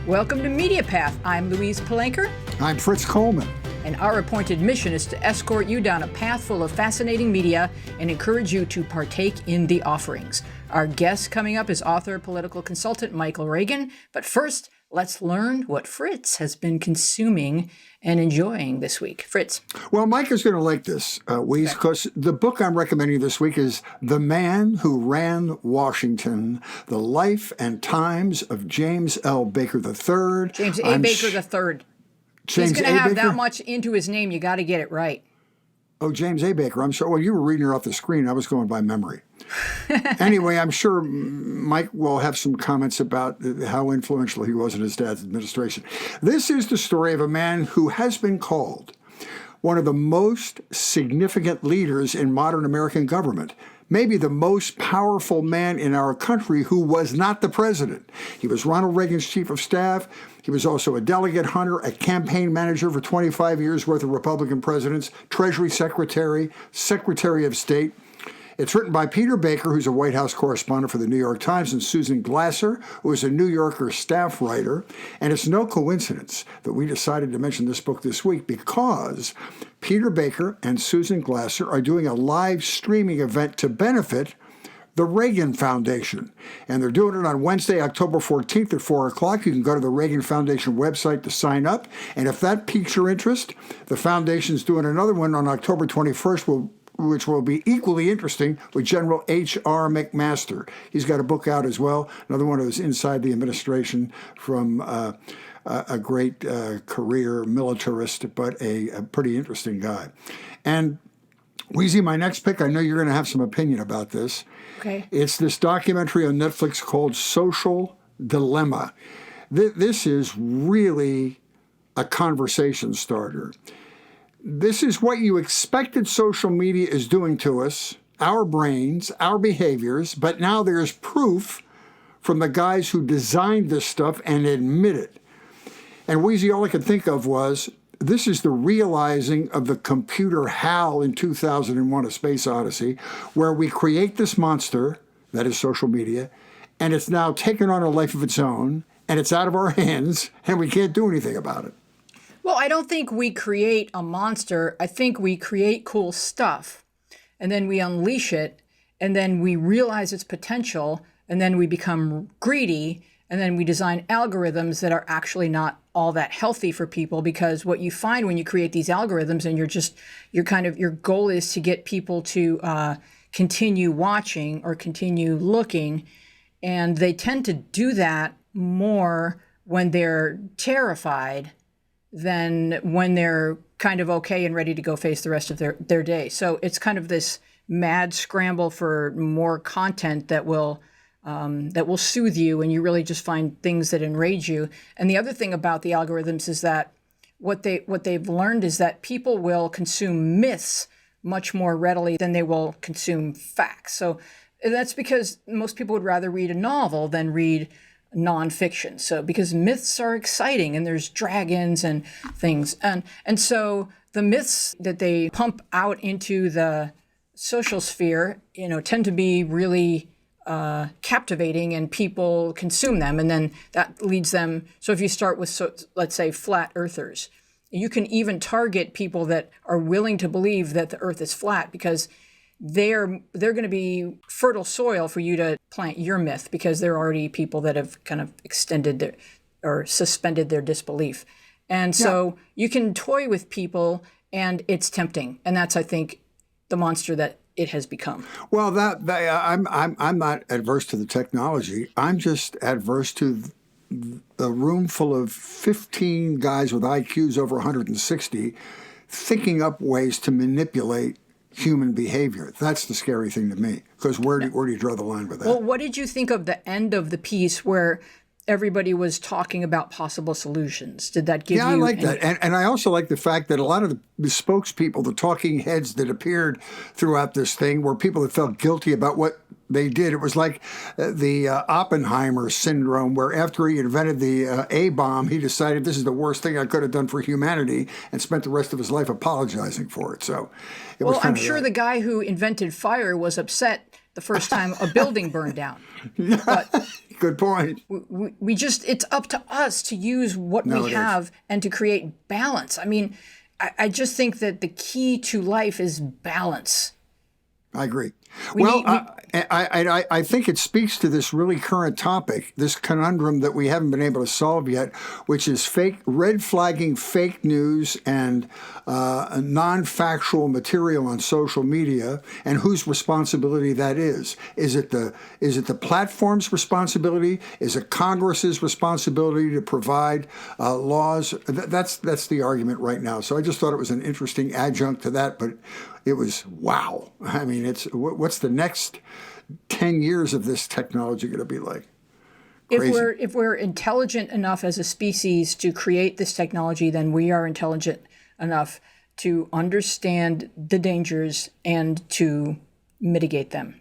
Welcome to Media Path. I'm Louise Palanker. I'm Fritz Coleman. And our appointed mission is to escort you down a path full of fascinating media and encourage you to partake in the offerings. Our guest coming up is author, political consultant Michael Reagan. But first, let's learn what Fritz has been consuming and enjoying this week. Fritz. Well, Mike is going to like this, because the book I'm recommending this week is The Man Who Ran Washington, The Life and Times of James L. Baker III. James A. Baker III. He's going to have that much into his name. You got to get it right. Oh, James A. Baker. I'm sorry. Well, you were reading her off the screen. I was going by memory. Anyway, I'm sure Mike will have some comments about how influential he was in his dad's administration. This is the story of a man who has been called one of the most significant leaders in modern American government, maybe the most powerful man in our country who was not the president. He was Ronald Reagan's chief of staff. He was also a delegate hunter, a campaign manager for 25 years worth of Republican presidents, Treasury Secretary, Secretary of State. It's written by Peter Baker, who's a White House correspondent for the New York Times, and Susan Glaser, who is a New Yorker staff writer. And it's no coincidence that we decided to mention this book this week because Peter Baker and Susan Glaser are doing a live streaming event to benefit the Reagan Foundation. And they're doing it on Wednesday, October 14th at 4 o'clock. You can go to the Reagan Foundation website to sign up. And if that piques your interest, the foundation's doing another one on October 21st, which will be equally interesting, with General H.R. McMaster. He's got a book out as well, another one who's inside the administration from a great career militarist, but a pretty interesting guy. And Weezy, my next pick, I know you're going to have some opinion about this. Okay. It's this documentary on Netflix called Social Dilemma. This is really a conversation starter. This is what you expected social media is doing to us, our brains, our behaviors, but now there's proof from the guys who designed this stuff and admit it. And Weezy, all I could think of was, this is the realizing of the computer HAL in 2001, A Space Odyssey, where we create this monster, that is social media, and it's now taken on a life of its own, and it's out of our hands, and we can't do anything about it. Well, I don't think we create a monster. I think we create cool stuff, and then we unleash it, and then we realize its potential, and then we become greedy, and then we design algorithms that are actually not all that healthy for people, because what you find when you create these algorithms and your goal is to get people to continue watching or continue looking, and they tend to do that more when they're terrified than when they're kind of okay and ready to go face the rest of their day. So it's kind of this mad scramble for more content that will soothe you, and you really just find things that enrage you. And the other thing about the algorithms is that what they've learned is that people will consume myths much more readily than they will consume facts. So that's because most people would rather read a novel than read nonfiction. So because myths are exciting and there's dragons and things. And so the myths that they pump out into the social sphere, tend to be really captivating, and people consume them. And then that leads them. So if you start with, let's say, flat earthers, you can even target people that are willing to believe that the earth is flat, because they're going to be fertile soil for you to plant your myth, because there are already people that have kind of extended or suspended their disbelief. And so you can toy with people, and it's tempting. And that's, I think, the monster that it has become. Well, I'm not adverse to the technology. I'm just adverse to a room full of 15 guys with IQs over 160 thinking up ways to manipulate human behavior. That's the scary thing to me, because where do you draw the line with that? Well, what did you think of the end of the piece where everybody was talking about possible solutions? Did that give you... Yeah, I like that. And I also like the fact that a lot of the spokespeople, the talking heads that appeared throughout this thing, were people that felt guilty about what they did. It was like the Oppenheimer syndrome, where after he invented the A-bomb, he decided this is the worst thing I could have done for humanity, and spent the rest of his life apologizing for it. So it was I'm sure the guy who invented fire was upset the first time a building burned down. But Good point. We just, it's up to us to use what we have and to create balance. I mean, I just think that the key to life is balance. I agree. I think it speaks to this really current topic, this conundrum that we haven't been able to solve yet, which is red flagging fake news and non-factual material on social media, and whose responsibility that is. Is it the platform's responsibility? Is it Congress's responsibility to provide laws? That's the argument right now. So I just thought it was an interesting adjunct to that, but it was wow. I mean, what's the next 10 years of this technology going to be like? Crazy. If we're intelligent enough as a species to create this technology, then we are intelligent enough to understand the dangers and to mitigate them.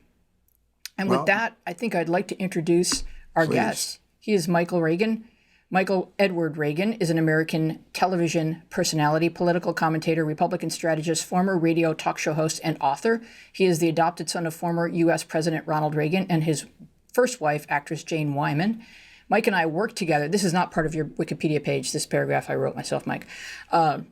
And with that, I think I'd like to introduce our guest. He is Michael Reagan. Michael Edward Reagan is an American television personality, political commentator, Republican strategist, former radio talk show host, and author. He is the adopted son of former U.S. President Ronald Reagan and his first wife, actress Jane Wyman. Mike and I worked together. This is not part of your Wikipedia page, this paragraph I wrote myself, Mike. But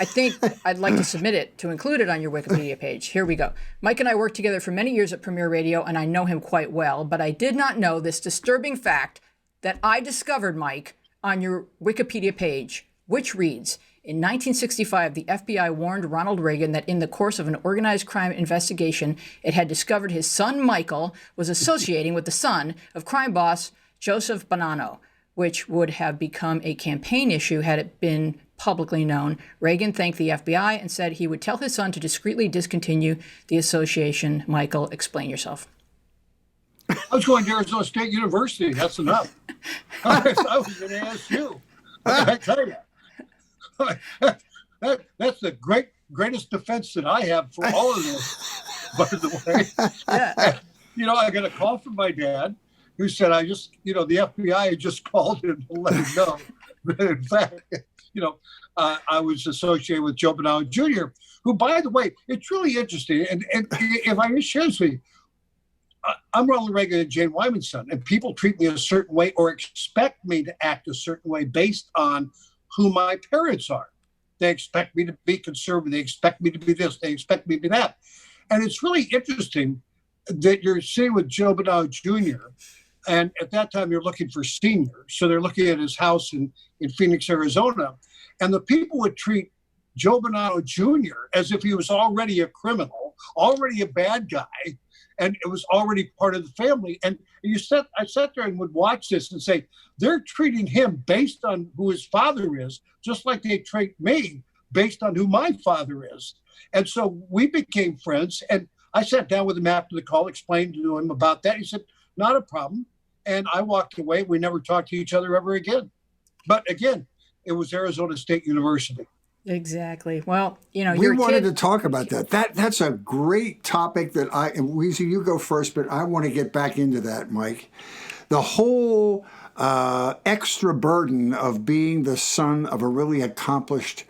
I think I'd like to submit it to include it on your Wikipedia page. Here we go. Mike and I worked together for many years at Premier Radio, and I know him quite well, but I did not know this disturbing fact that I discovered, Mike, on your Wikipedia page, which reads, in 1965, the FBI warned Ronald Reagan that in the course of an organized crime investigation, it had discovered his son Michael was associating with the son of crime boss Joseph Bonanno, which would have become a campaign issue had it been publicly known. Reagan thanked the FBI and said he would tell his son to discreetly discontinue the association. Michael, explain yourself. I was going to Arizona State University. That's enough. I was going to ask you. I tell you, that's the greatest defense that I have for all of this. By the way, I got a call from my dad, who said, the FBI had just called him to let him know that, in fact, I was associated with Joe Bonanno Jr., who, by the way, it's really interesting. And if I can share this with you, I'm Ronald Reagan and Jane Wyman's son, and people treat me a certain way or expect me to act a certain way based on who my parents are. They expect me to be conservative. They expect me to be this. They expect me to be that. And it's really interesting that you're sitting with Joe Bonanno Jr., and at that time you're looking for senior. So they're looking at his house in Phoenix, Arizona. And the people would treat Joe Bonanno Jr. as if he was already a criminal, already a bad guy, and it was already part of the family. And I sat there and would watch this and say, they're treating him based on who his father is, just like they treat me based on who my father is. And so we became friends. And I sat down with him after the call, explained to him about that. He said, not a problem. And I walked away. We never talked to each other ever again. But again, it was Arizona State University. Exactly. Well, we wanted to talk about that. That's a great topic and Weezy, you go first, but I want to get back into that, Mike. The whole extra burden of being the son of a really accomplished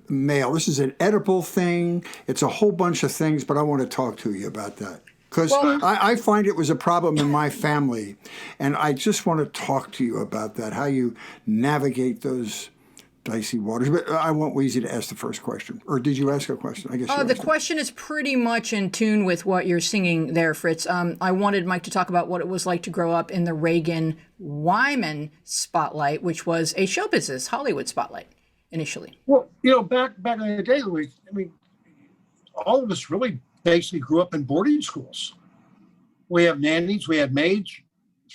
male. This is an Oedipal thing. It's a whole bunch of things, but I want to talk to you about that. Because I find it was a problem in my family, and I just want to talk to you about that, how you navigate those dicey waters. But I want Weezy to ask the first question. Or did you ask a question? I guess the question is pretty much in tune with what you're singing there, Fritz. I wanted Mike to talk about what it was like to grow up in the Reagan-Wyman spotlight, which was a show business, Hollywood spotlight, initially. Well, back in the day, Louis, all of us really basically grew up in boarding schools. We have nannies, we had maids.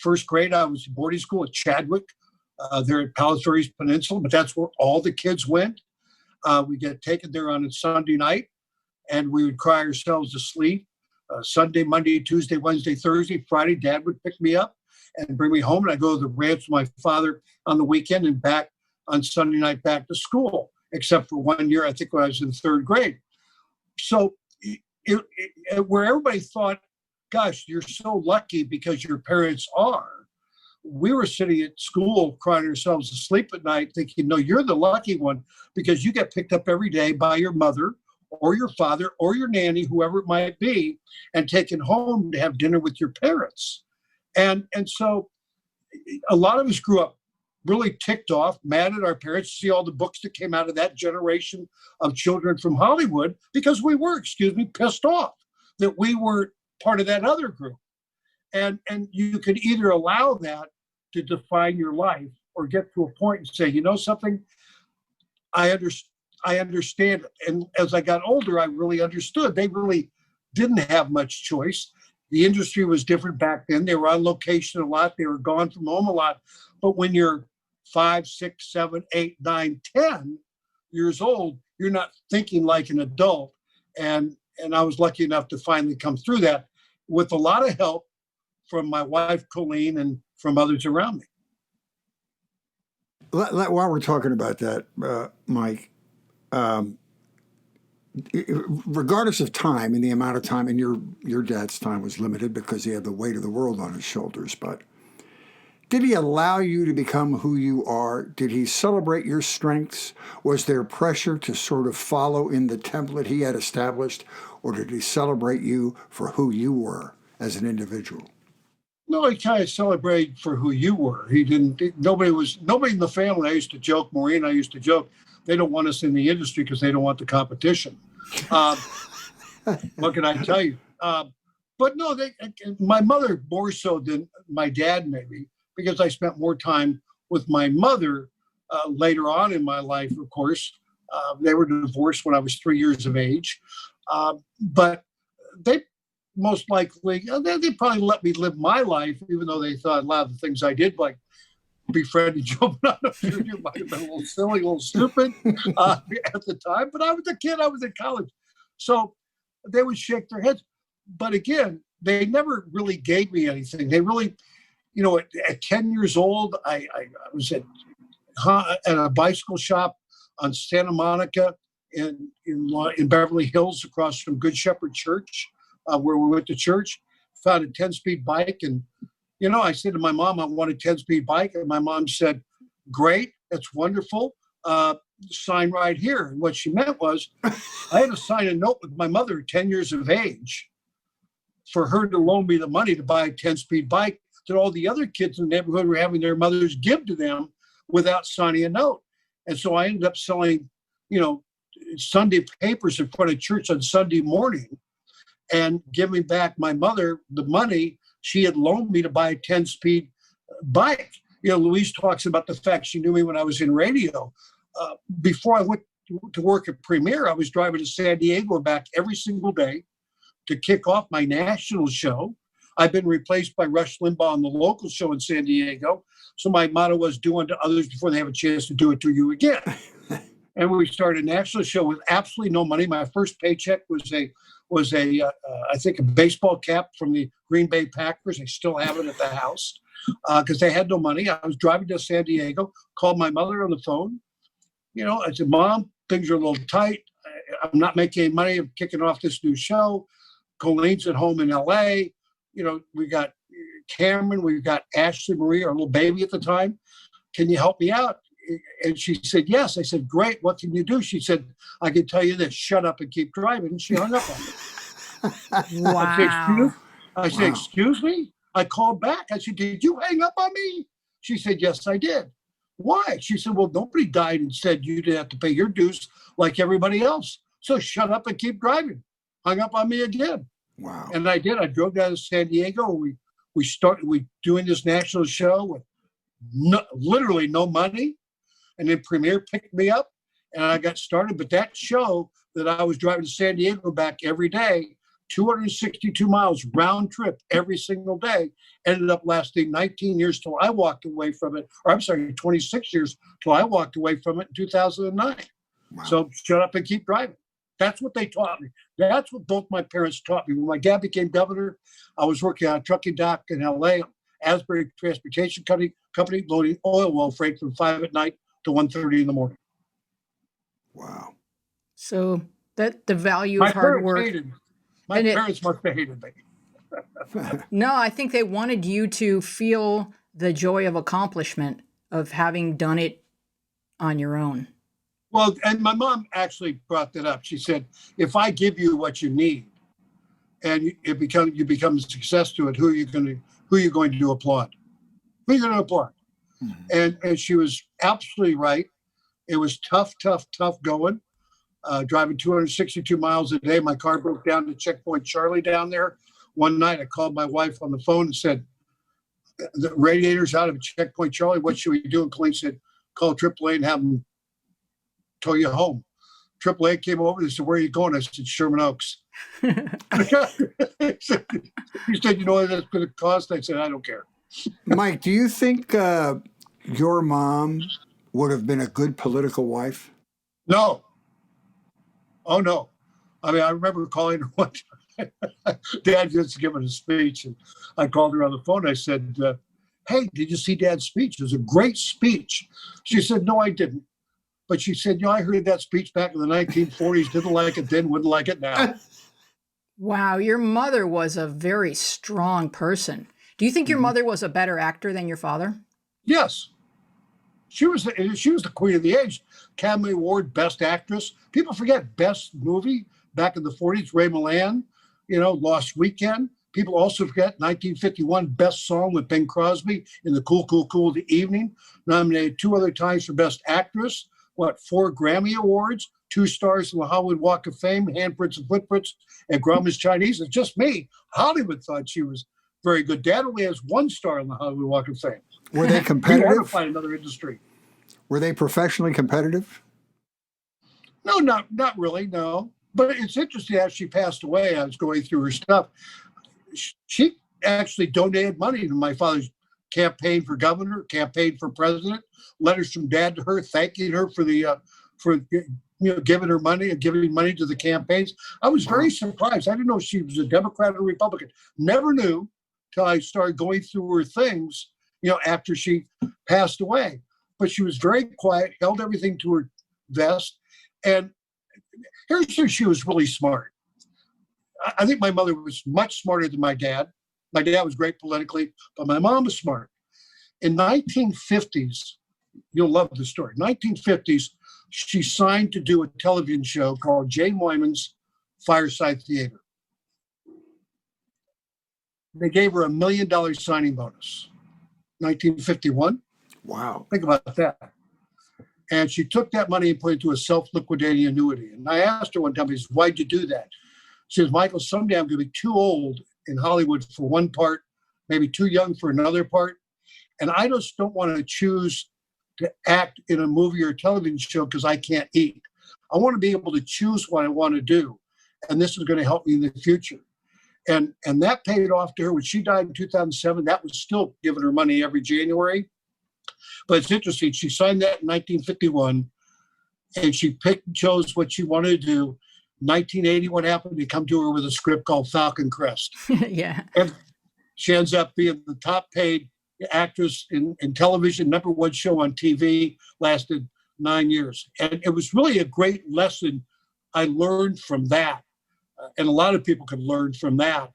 First grade, I was in boarding school at Chadwick. There at Palos Verdes Peninsula, but that's where all the kids went. We get taken there on a Sunday night, and we would cry ourselves to sleep. Sunday, Monday, Tuesday, Wednesday, Thursday, Friday, Dad would pick me up and bring me home, and I'd go to the ranch with my father on the weekend and back on Sunday night back to school, except for 1 year, I think, when I was in third grade. So where everybody thought, gosh, you're so lucky because your parents are, we were sitting at school crying ourselves to sleep at night thinking, no, you're the lucky one because you get picked up every day by your mother or your father or your nanny, whoever it might be, and taken home to have dinner with your parents. And so a lot of us grew up really ticked off, mad at our parents, see all the books that came out of that generation of children from Hollywood, because we were, pissed off that we were part of that other group. And you could either allow that to define your life or get to a point and say, you know something, I understand. And as I got older, I really understood. They really didn't have much choice. The industry was different back then. They were on location a lot. They were gone from home a lot. But when you're 5, 6, 7, 8, 9, 10 years old, you're not thinking like an adult. And I was lucky enough to finally come through that with a lot of help from my wife, Colleen, and from others around me. While we're talking about that, Mike, regardless of time and the amount of time, and your dad's time was limited because he had the weight of the world on his shoulders, but did he allow you to become who you are? Did he celebrate your strengths? Was there pressure to sort of follow in the template he had established, or did he celebrate you for who you were as an individual? No, he kind of celebrated for who you were. He didn't. Nobody in the family. I used to joke, Maureen. I used to joke. They don't want us in the industry because they don't want the competition. What can I tell you? But no, my mother more so than my dad, maybe, because I spent more time with my mother later on in my life. Of course, they were divorced when I was 3 years of age, but they. Most likely, they probably let me live my life, even though they thought a lot of the things I did, like befriending Joe Bonanno Jr., might have been a little silly, a little stupid at the time. But I was a kid. I was in college. So they would shake their heads. But again, they never really gave me anything. They really, at 10 years old, I was at a bicycle shop on Santa Monica in Beverly Hills across from Good Shepherd Church. Where we went to church, found a 10-speed bike. And, I said to my mom, I want a 10-speed bike. And my mom said, great, that's wonderful. Sign right here. And what she meant was I had to sign a note with my mother at 10 years of age for her to loan me the money to buy a 10-speed bike that all the other kids in the neighborhood were having their mothers give to them without signing a note. And so I ended up selling, Sunday papers in front of church on Sunday morning, and giving back my mother the money she had loaned me to buy a 10-speed bike. Louise talks about the fact she knew me when I was in radio. Before I went to work at Premiere, I was driving to San Diego back every single day to kick off my national show. I've been replaced by Rush Limbaugh on the local show in San Diego. So my motto was do unto others before they have a chance to do it to you again. And we started a national show with absolutely no money. My first paycheck was I think a baseball cap from the Green Bay Packers. I still have it at the house because they had no money. I was driving to San Diego, called my mother on the phone. I said, Mom, things are a little tight. I'm not making any money. I'm kicking off this new show. Colleen's at home in LA. We got Cameron. We've got Ashley Marie, our little baby at the time. Can you help me out? And she said, yes. I said, great. What can you do? She said, I can tell you this, shut up and keep driving. And she hung up on me. Wow. I said, excuse me? I called back. I said, did you hang up on me? She said, yes, I did. Why? She said, well, nobody died and said you didn't have to pay your dues like everybody else. So shut up and keep driving. Hung up on me again. Wow. And I did. I drove down to San Diego. We started doing this national show with literally no money. And then Premiere picked me up and I got started. But that show that I was driving to San Diego back every day, 262 miles round trip every single day, ended up lasting 19 years till I walked away from it. Or I'm sorry, 26 years till I walked away from it in 2009. Wow. So shut up and keep driving. That's what they taught me. That's what both my parents taught me. When my dad became governor, I was working on a trucking dock in LA, Asbury Transportation Company, loading oil well freight from 5 at night to 1:30 in the morning. Wow. So that the value of hard work. My parents must have hated me. No, I think they wanted you to feel the joy of accomplishment of having done it on your own. Well, and my mom actually brought that up. She said, if I give you what you need and you become a success to it, who are you going to applaud? bigger than a barn. And she was absolutely right. It was tough going. Driving 262 miles a day. My car broke down to Checkpoint Charlie down there. One night I called my wife on the phone and said, the radiator's out of Checkpoint Charlie. What should we do? And Colleen said, call AAA and have them tow you home. AAA came over and said, where are you going? I said, Sherman Oaks. He said, you know what that's going to cost? I said, I don't care. Mike, do you think your mom would have been a good political wife? No. Oh, no. I mean, I remember calling her one time. Dad just giving a speech, and I called her on the phone. I said, hey, did you see Dad's speech? It was a great speech. She said, no, I didn't. But she said, I heard that speech back in the 1940s, didn't like it then, wouldn't like it now. Wow, your mother was a very strong person. Do you think your mother was a better actor than your father? Yes. She was the queen of the age. Academy Award, Best Actress. People forget Best Movie back in the 40s, Ray Milland, Lost Weekend. People also forget 1951 Best Song with Bing Crosby in the Cool, Cool, Cool of the Evening. Nominated 2 other times for Best Actress. 4 Grammy Awards, 2 stars in the Hollywood Walk of Fame, Handprints and Footprints, and Grandma's Chinese. It's just me. Hollywood thought she was very good. Dad only has 1 star in the Hollywood Walk of Fame. Were they competitive? You want to find another industry. Were they professionally competitive? No, not really, no. But it's interesting, as she passed away, I was going through her stuff. She actually donated money to my father's campaign for governor, campaign for president, letters from Dad to her, thanking her for giving her money and giving money to the campaigns. I was very surprised. I didn't know she was a Democrat or Republican. Never knew till I started going through her things, after she passed away. But she was very quiet, held everything to her vest. And here's where she was really smart. I think my mother was much smarter than my dad. My dad was great politically, but my mom was smart. In 1950s, you'll love the story. 1950s, she signed to do a television show called Jane Wyman's Fireside Theater. They gave her $1 million signing bonus. 1951. Wow. Think about that. And she took that money and put it into a self-liquidating annuity. And I asked her one time, why'd you do that? She says, Michael, someday I'm going to be too old in Hollywood for one part, maybe too young for another part. And I just don't want to choose to act in a movie or television show because I can't eat. I want to be able to choose what I want to do. And this is going to help me in the future. And that paid off to her. When she died in 2007, that was still giving her money every January. But it's interesting. She signed that in 1951, and she picked and chose what she wanted to do. 1980, what happened? They come to her with a script called Falcon Crest. Yeah. And she ends up being the top paid actress in television, #1 show on TV, lasted 9 years. And it was really a great lesson I learned from that. And a lot of people can learn from that.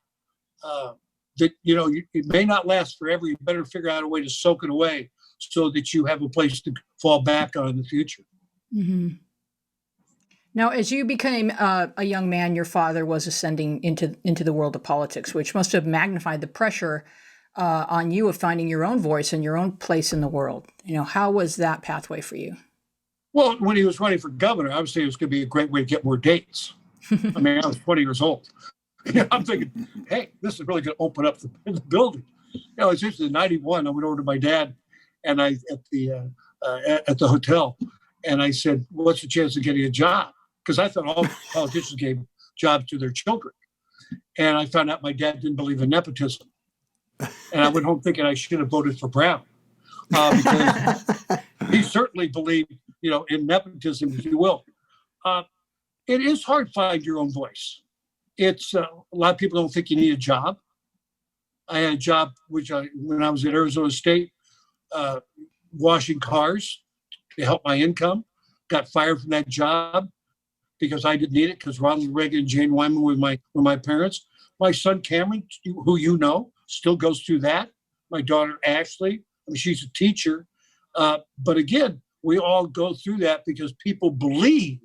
That, it may not last forever. You better figure out a way to soak it away so that you have a place to fall back on in the future. Mm-hmm. Now, as you became a young man, your father was ascending into the world of politics, which must have magnified the pressure on you of finding your own voice and your own place in the world. How was that pathway for you? Well, when he was running for governor, obviously it was going to be a great way to get more dates. I mean, I was 20 years old. I'm thinking, hey, this is really going to open up the building. It's just in 91, I went over to my dad and at the hotel, and I said, what's the chance of getting a job? Because I thought all politicians gave jobs to their children. And I found out my dad didn't believe in nepotism. And I went home thinking I should have voted for Brown. Because he certainly believed, in nepotism, if you will. It is hard to find your own voice. It's a lot of people don't think you need a job. I had a job, when I was at Arizona State, washing cars to help my income. Got fired from that job because I didn't need it, because Ronald Reagan and Jane Wyman were my parents. My son Cameron, who still goes through that. My daughter Ashley, she's a teacher. But again, we all go through that because people believe,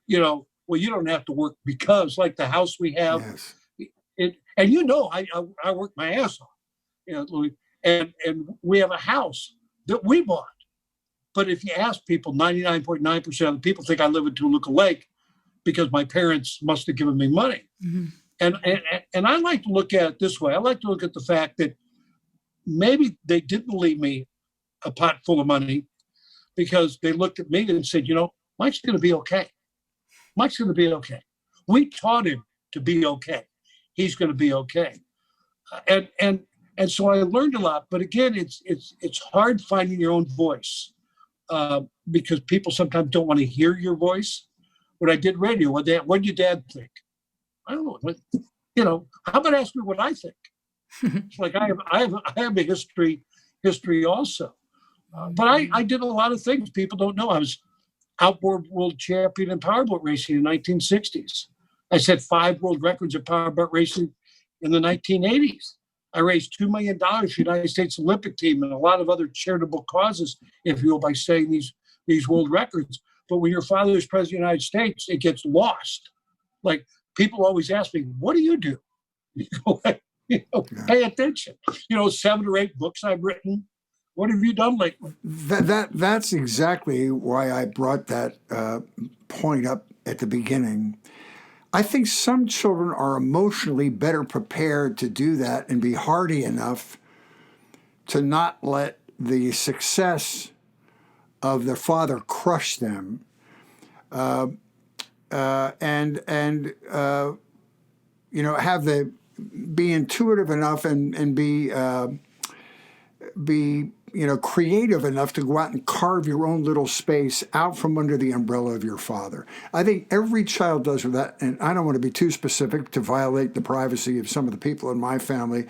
well, you don't have to work because, like the house we have, Yes. I work my ass off. and we have a house that we bought. But if you ask people, 99.9% of the people think I live in Toluca Lake because my parents must have given me money. Mm-hmm. And I like to look at it this way. I like to look at the fact that maybe they didn't leave me a pot full of money because they looked at me and said, Mike's going to be okay. Mike's going to be okay. We taught him to be okay. He's going to be okay. And so I learned a lot. But again, it's hard finding your own voice because people sometimes don't want to hear your voice. When I did radio, what did your dad think? I don't know. How about ask me what I think? It's like I have a history also. But I did a lot of things people don't know. I was outboard world champion in powerboat racing in the 1960s. I set 5 world records of powerboat racing in the 1980s. I raised $2 million for the United States Olympic team and a lot of other charitable causes, if you will, by setting these world records. But when your father is president of the United States, it gets lost. Like people always ask me, what do? Pay attention. 7 or 8 books I've written. What have you done lately? That's exactly why I brought that point up at the beginning. I think some children are emotionally better prepared to do that and be hardy enough to not let the success of their father crush them, and have be intuitive enough and be creative enough to go out and carve your own little space out from under the umbrella of your father. I think every child does with that, and I don't want to be too specific to violate the privacy of some of the people in my family,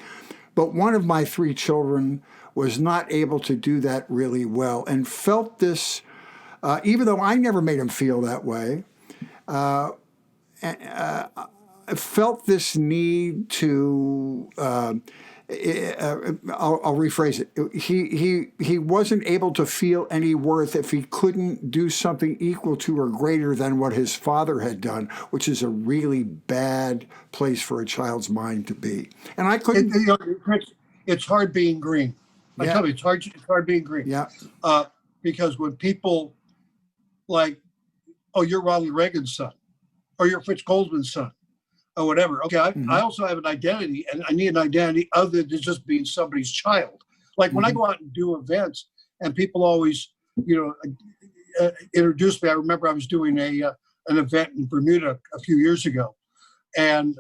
but one of my 3 children was not able to do that really well and felt this, even though I never made him feel that way, felt this need to I'll rephrase it. He wasn't able to feel any worth if he couldn't do something equal to or greater than what his father had done, which is a really bad place for a child's mind to be. And I couldn't. It's hard being green. I tell you, it's hard being green. Yeah. Because when people like, oh, you're Ronald Reagan's son, or you're Fritz Goldman's son, or whatever. Okay, I also have an identity, and I need an identity other than just being somebody's child. Like when I go out and do events, and people always, introduce me. I remember I was doing an event in Bermuda a few years ago, and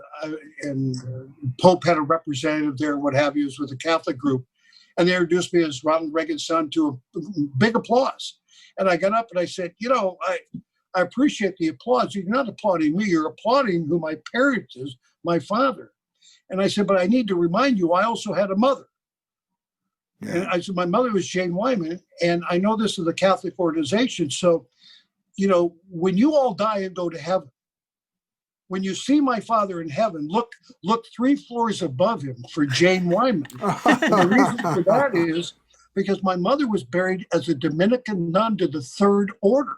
Pope had a representative there, what have you, was with a Catholic group, and they introduced me as Ronald Reagan's son to a big applause. And I got up and I said, I appreciate the applause. You're not applauding me. You're applauding who my parent is, my father. And I said, but I need to remind you, I also had a mother. Yeah. And I said, my mother was Jane Wyman. And I know this is a Catholic organization. So, when you all die and go to heaven, when you see my father in heaven, look 3 floors above him for Jane Wyman. And the reason for that is because my mother was buried as a Dominican nun to the 3rd order.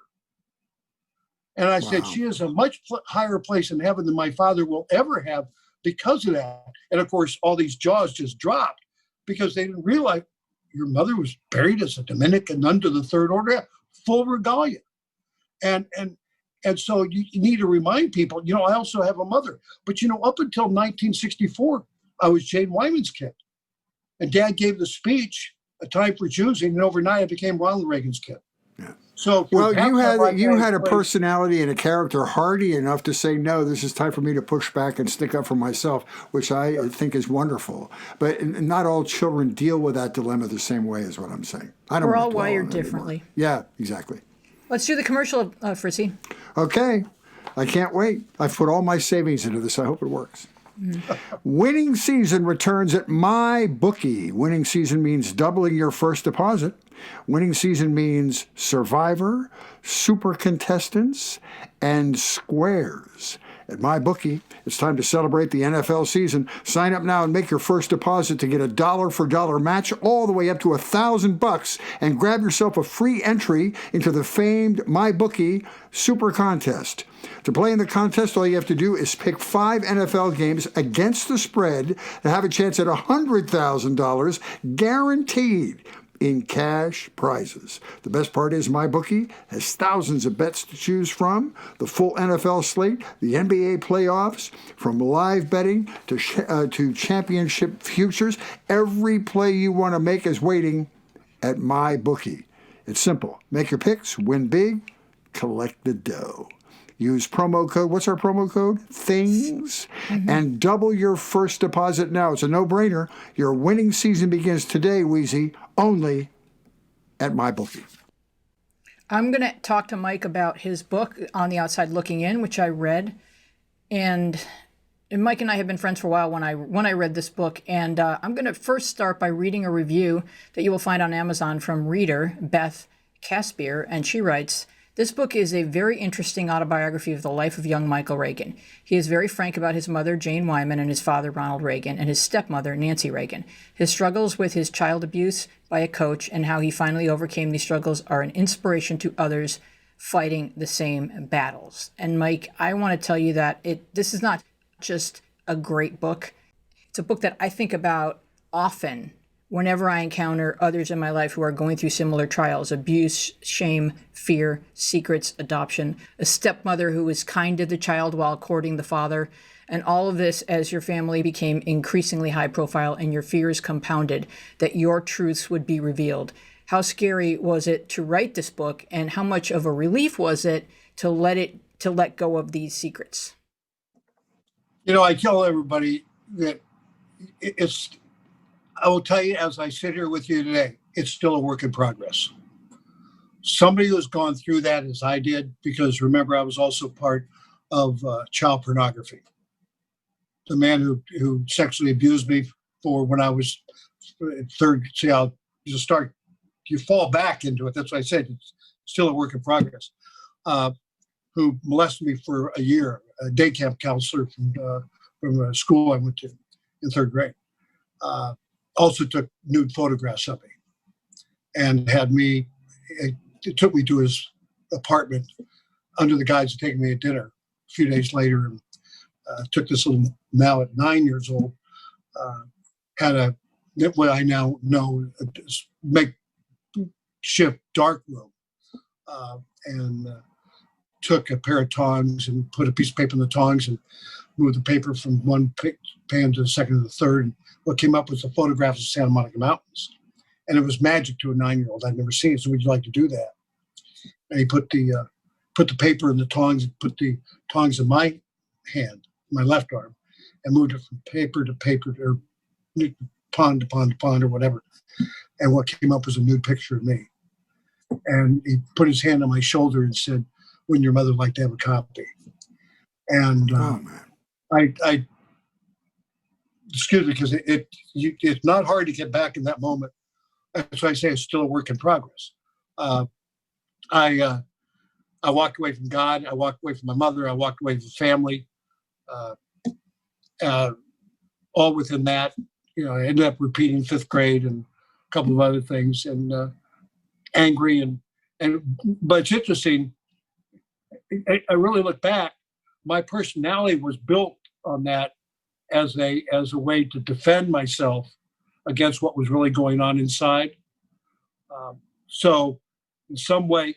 And I said, she is a much higher place in heaven than my father will ever have because of that. And of course, all these jaws just dropped because they didn't realize your mother was buried as a Dominican nun to the 3rd order, full regalia. And so you need to remind people, I also have a mother. But, up until 1964, I was Jane Wyman's kid. And Dad gave the speech, A Time for Choosing, and overnight I became Ronald Reagan's kid. Yeah. So you had a personality and a character hardy enough to say, no, this is time for me to push back and stick up for myself, which I think is wonderful. But not all children deal with that dilemma the same way, is what I'm saying. We're all wired differently. Anymore. Yeah, exactly. Let's do the commercial, Fritzy. Okay. I can't wait. I've put all my savings into this. I hope it works. Winning season returns at MyBookie. Winning season means doubling your first deposit. Winning season means Survivor, Super Contestants, and Squares. At MyBookie, it's time to celebrate the NFL season. Sign up now and make your first deposit to get a dollar-for-dollar match all the way up to $1,000 and grab yourself a free entry into the famed MyBookie Super Contest. To play in the contest, all you have to do is pick 5 NFL games against the spread to have a chance at $100,000 guaranteed in cash prizes. The best part is MyBookie has thousands of bets to choose from, the full NFL slate, the NBA playoffs, from live betting to championship futures. Every play you want to make is waiting at MyBookie. It's simple. Make your picks, win big, collect the dough. Use promo code, what's our promo code? THINGS, and double your first deposit now. It's a no-brainer. Your winning season begins today, Weezy, only at MyBookie. I'm going to talk to Mike about his book, On the Outside Looking In, which I read. And Mike and I have been friends for a while when I read this book. And I'm going to first start by reading a review that you will find on Amazon from reader Beth Caspier. And she writes, "This book is a very interesting autobiography of the life of young Michael Reagan. He is very frank about his mother, Jane Wyman, and his father, Ronald Reagan, and his stepmother, Nancy Reagan. His struggles with his child abuse by a coach and how he finally overcame these struggles are an inspiration to others fighting the same battles." And Mike, I want to tell you that this is not just a great book. It's a book that I think about often whenever I encounter others in my life who are going through similar trials: abuse, shame, fear, secrets, adoption, a stepmother who was kind to the child while courting the father, and all of this as your family became increasingly high profile and your fears compounded that your truths would be revealed. How scary was it to write this book, and how much of a relief was it to let go of these secrets? You know, I tell everybody that I will tell you, as I sit here with you today, it's still a work in progress. Somebody who's gone through that as I did, because remember, I was also part of child pornography. The man who sexually abused me for when I was third, see how you fall back into it. That's what I said. It's still a work in progress. Who molested me for a year, a day camp counselor from a school I went to in third grade. Also took nude photographs of me and it took me to his apartment under the guise of taking me to dinner a few days later, and took this little Mal at 9 years old, had what I now know, makeshift dark room, and took a pair of tongs and put a piece of paper in the tongs and moved the paper from one pan to the second to the third. And what came up was a photograph of Santa Monica Mountains. And it was magic to a 9-year-old. I'd never seen it. So, would you like to do that? And he put the paper in the tongs, put the tongs in my hand, my left arm, and moved it from paper to paper, or pond to pond to pond, or whatever. And what came up was a nude picture of me. And he put his hand on my shoulder and said, "Wouldn't your mother like to have a copy?" And I excuse me, because it's not hard to get back in that moment. That's why I say it's still a work in progress. I walked away from God. I walked away from my mother. I walked away from family. All within that, I ended up repeating fifth grade and a couple of other things, and angry but it's interesting. I really look back. My personality was built on that as a way to defend myself against what was really going on inside. So in some way,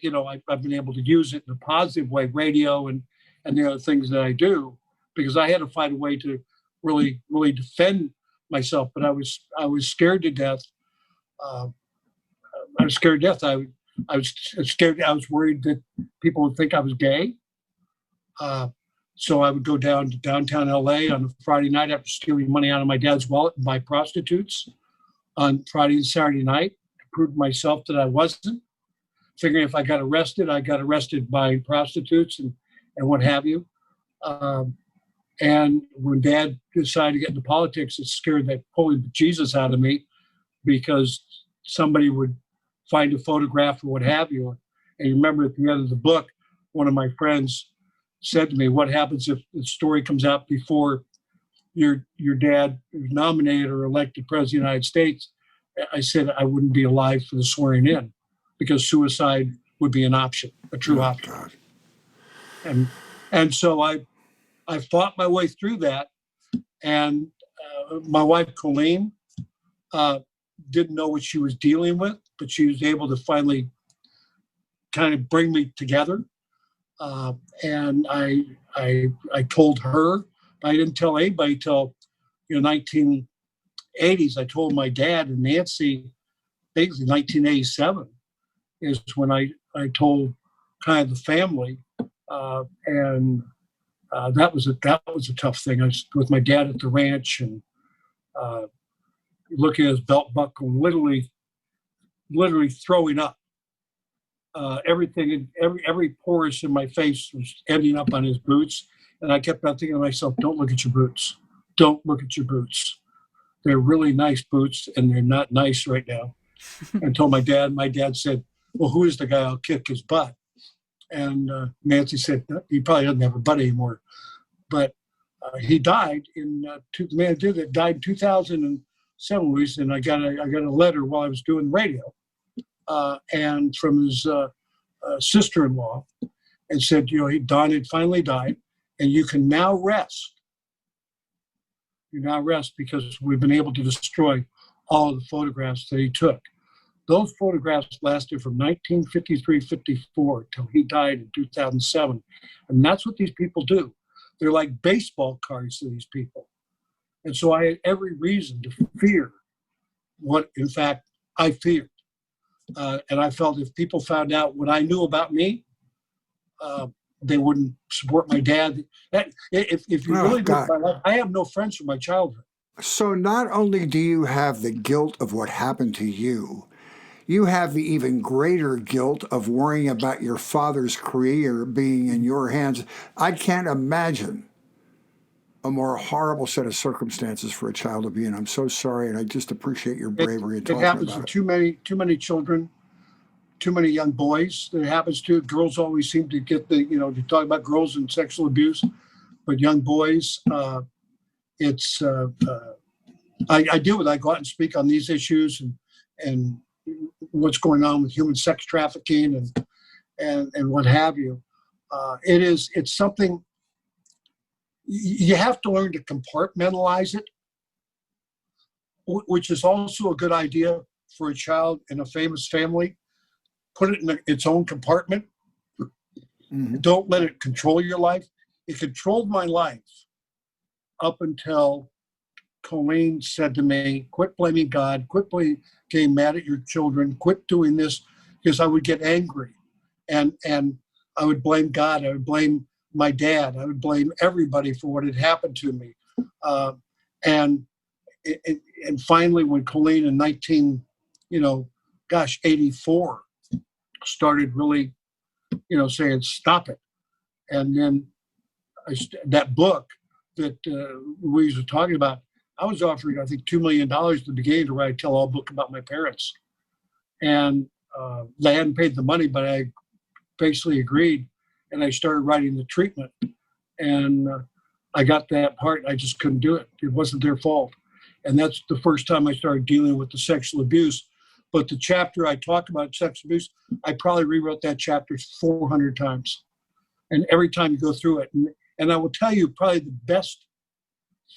I've been able to use it in a positive way, radio and the other things that I do, because I had to find a way to really, really defend myself. But I was scared to death. I was scared to death. I was scared. I was worried that people would think I was gay. So I would go down to downtown LA on a Friday night after stealing money out of my dad's wallet and buy prostitutes on Friday and Saturday night to prove to myself that I wasn't. Figuring if I got arrested by prostitutes and what have you. And when Dad decided to get into politics, it scared the holy Jesus out of me, because somebody would find a photograph or what have you. And you remember at the end of the book, one of my friends said to me, what happens if the story comes out before your dad is nominated or elected president of the United States? I said I wouldn't be alive for the swearing in, because suicide would be an option, a true option. God. And so I fought my way through that. And my wife, Colleen, didn't know what she was dealing with, but she was able to finally kind of bring me together. And I told her. I didn't tell anybody till 1980s. I told my dad and Nancy. Basically, 1987 is when I told kind of the family, and that was a tough thing. I was with my dad at the ranch and looking at his belt buckle, literally throwing up. Everything, every porous in my face was ending up on his boots. And I kept on thinking to myself, don't look at your boots. Don't look at your boots. They're really nice boots, and they're not nice right now. I told my dad said, well, who is the guy? I'll kick his butt. And Nancy said, he probably doesn't have a butt anymore. But he died the man that died in 2007, and I got a letter while I was doing radio, and from his sister-in-law, and said, Don had finally died, and you can now rest. You now rest because we've been able to destroy all of the photographs that he took. Those photographs lasted from 1953-54 till he died in 2007. And that's what these people do. They're like baseball cards to these people. And so I had every reason to fear what, in fact, I feared. And I felt if people found out what I knew about me, they wouldn't support my dad. If you really look at my life, I have no friends from my childhood. So not only do you have the guilt of what happened to you, you have the even greater guilt of worrying about your father's career being in your hands. I can't imagine a more horrible set of circumstances for a child to be in. I'm so sorry, and I just appreciate your bravery in talking about it. It happens to too many children, too many young boys. It happens to girls. Always seem to get you talk about girls and sexual abuse, but young boys, I deal with. I go out and speak on these issues and what's going on with human sex trafficking and what have you. It's something you have to learn to compartmentalize it, which is also a good idea for a child in a famous family. Put it in its own compartment. Mm-hmm. Don't let it control your life. It controlled my life up until Colleen said to me, quit blaming God, quit getting mad at your children, quit doing this, because I would get angry. And I would blame God, I would blame my dad, I would blame everybody for what had happened to me. And finally, when Colleen in 84 started really, saying, stop it. And then that book that we were talking about, I was offering, I think, $2 million at the beginning to write a tell-all book about my parents. And they hadn't paid the money, but I basically agreed. And I started writing the treatment. And I got that part. I just couldn't do it. It wasn't their fault. And that's the first time I started dealing with the sexual abuse. But the chapter I talk about sex abuse, I probably rewrote that chapter 400 times. And every time you go through it. And I will tell you, probably the best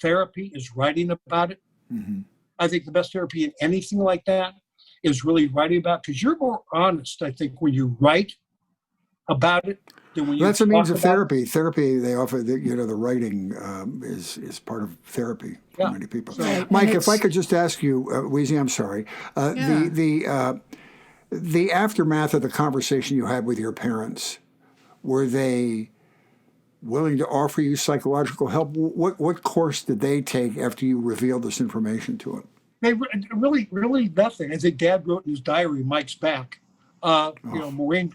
therapy is writing about it. Mm-hmm. I think the best therapy in anything like that is really writing about, because you're more honest, I think, when you write about it than when you That's a means of therapy. It. Therapy, they offer, the writing is part of therapy for many people. Right. Mike, if I could just ask you, Weezy, I'm sorry, the aftermath of the conversation you had with your parents, were they willing to offer you psychological help? What course did they take after you revealed this information to them? They really nothing. I think Dad wrote in his diary, Mike's back. Maureen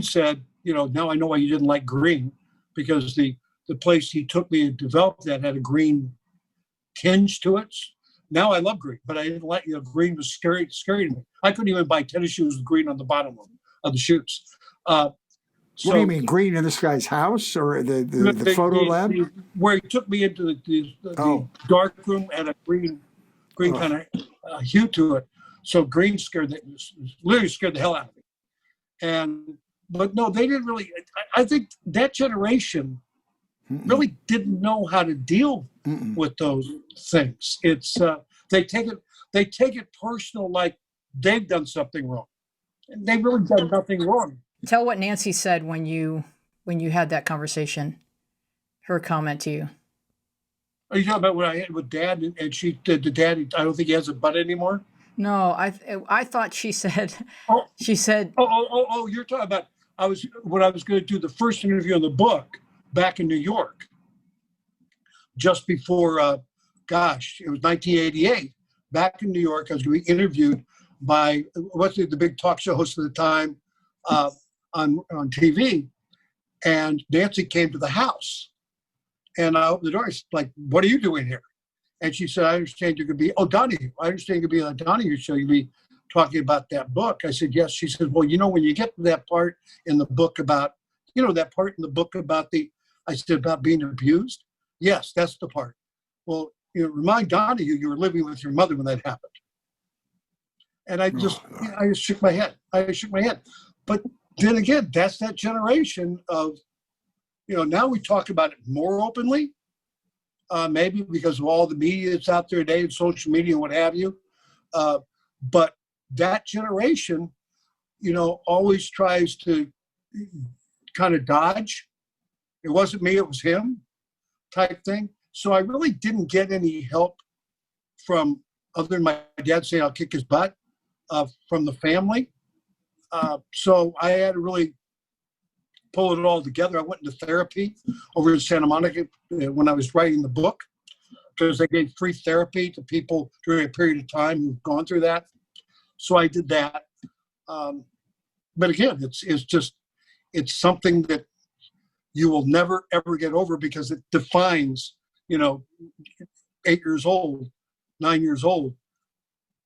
said, now I know why you didn't like green, because the place he took me to develop that had a green tinge to it. Now I love green, but I didn't like, green was scary to me. I couldn't even buy tennis shoes with green on the bottom of the shoes. What do you mean, green in this guy's house or the photo lab? Where he took me into the dark room and a green kind of hue to it. So green literally scared the hell out of me. But no, they didn't really. I think that generation really didn't know how to deal with those things. It's they take it personal, like they've done something wrong, and they've really done nothing wrong. Tell what Nancy said when you had that conversation. Her comment to you. Are you talking about what I had with Dad? And the dad, I don't think he has a butt anymore. No, I thought she said. Oh. She said. Oh! You're talking about when I was going to do the first interview in the book back in New York, just before. It was 1988. Back in New York, I was going to be interviewed by the big talk show host at the time on TV, and Nancy came to the house. And I opened the door. I was like, "What are you doing here?" And she said, "I understand you're going to be, Donahue. I understand you're going to be on the Donahue show. You'll be talking about that book." I said, "Yes." She said, "Well, when you get to that part in the book about, I said, about being abused? Yes, that's the part. Well, remind Donahue you were living with your mother when that happened." And I just shook my head. But then again, that's that generation of, now we talk about it more openly, maybe because of all the media that's out there today and social media and what have you. But that generation, always tries to kind of dodge. It wasn't me, it was him type thing. So I really didn't get any help from, other than my dad saying I'll kick his butt, from the family. So I had to really pull it all together. I went into therapy over in Santa Monica when I was writing the book, because they gave free therapy to people during a period of time who've gone through that. So I did that. But again, it's something that you will never, ever get over, because it defines, 8 years old, 9 years old.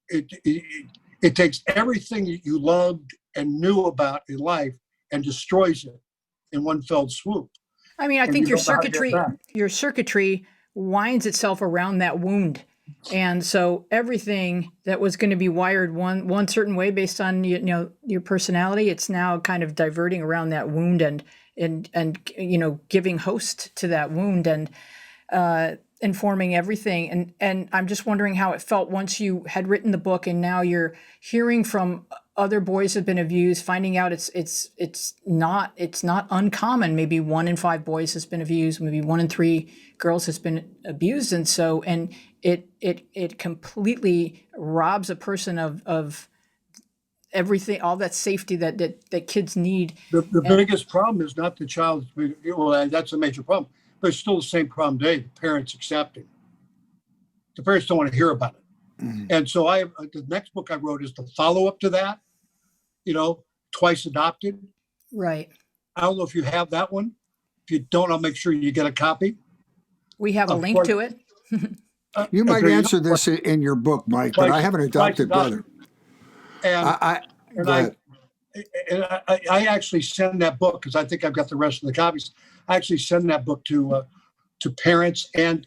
It takes everything that you loved and knew about in life and destroys it in one fell swoop. I mean, I think your circuitry winds itself around that wound. And so everything that was going to be wired one certain way based on your personality, it's now kind of diverting around that wound and giving host to that wound and informing everything. And I'm just wondering how it felt once you had written the book and now you're hearing from other boys have been abused, finding out it's not uncommon. Maybe 1 in 5 boys has been abused, maybe 1 in 3 girls has been abused, and it completely robs a person of everything, all that safety that kids need. The biggest problem is not the child. Well, that's a major problem, but it's still the same problem today. The parents accepting. The parents don't want to hear about it. Mm-hmm. And so the next book I wrote is the follow-up to that, Twice Adopted. Right. I don't know if you have that one. If you don't, I'll make sure you get a copy. We have a link to it. You might answer this in your book, Mike, but I have an adopted brother. And I actually send that book, because I think I've got the rest of the copies. I actually send that book to parents and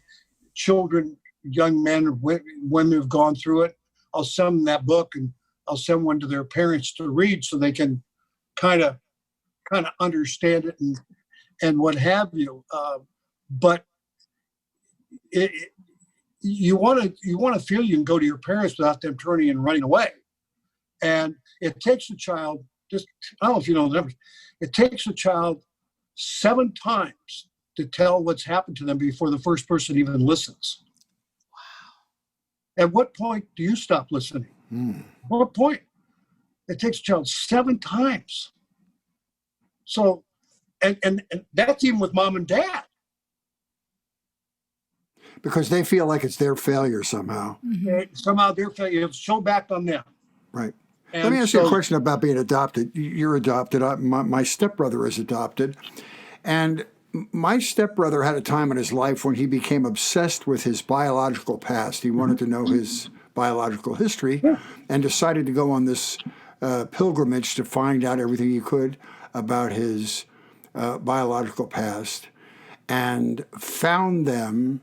children, young men or women who've gone through it. I'll send them that book, and I'll send one to their parents to read so they can kind of understand it and what have you. But you want to feel you can go to your parents without them turning and running away. And it takes a child, I don't know if you know the numbers, it takes a child 7 times to tell what's happened to them before the first person even listens. Wow. At what point do you stop listening? What point? It takes a child 7 times. So, and that's even with mom and dad. Because they feel like it's their failure somehow. Mm-hmm. Somehow their failure, it's so back on them. Right. And let me ask you a question about being adopted. You're adopted. My stepbrother is adopted. And my stepbrother had a time in his life when he became obsessed with his biological past. He wanted to know his biological history and decided to go on this pilgrimage to find out everything he could about his biological past and found them.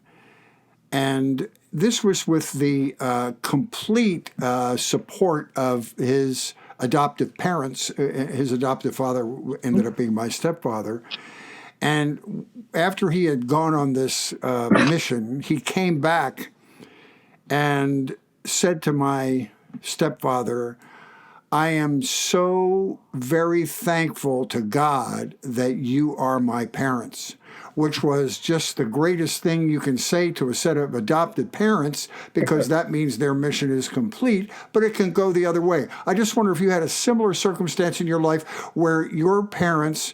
And this was with the complete support of his adoptive parents. His adoptive father ended up being my stepfather. And after he had gone on this mission, he came back and said to my stepfather, I am so very thankful to God that you are my parents, which was just the greatest thing you can say to a set of adopted parents, because that means their mission is complete, but it can go the other way. I just wonder if you had a similar circumstance in your life where your parents,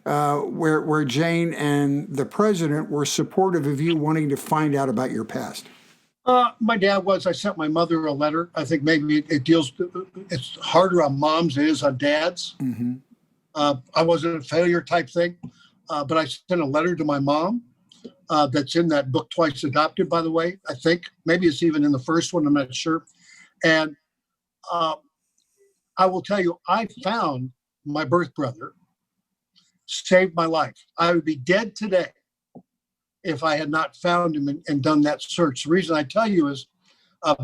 where Jane and the president were supportive of you wanting to find out about your past. My dad was. I sent my mother a letter. I think maybe it's harder on moms than it is on dads. Mm-hmm. I wasn't a failure type thing, but I sent a letter to my mom that's in that book, Twice Adopted, by the way. I think maybe it's even in the first one. I'm not sure. And I will tell you, I found my birth brother, saved my life. I would be dead today if I had not found him and done that search. The reason I tell you is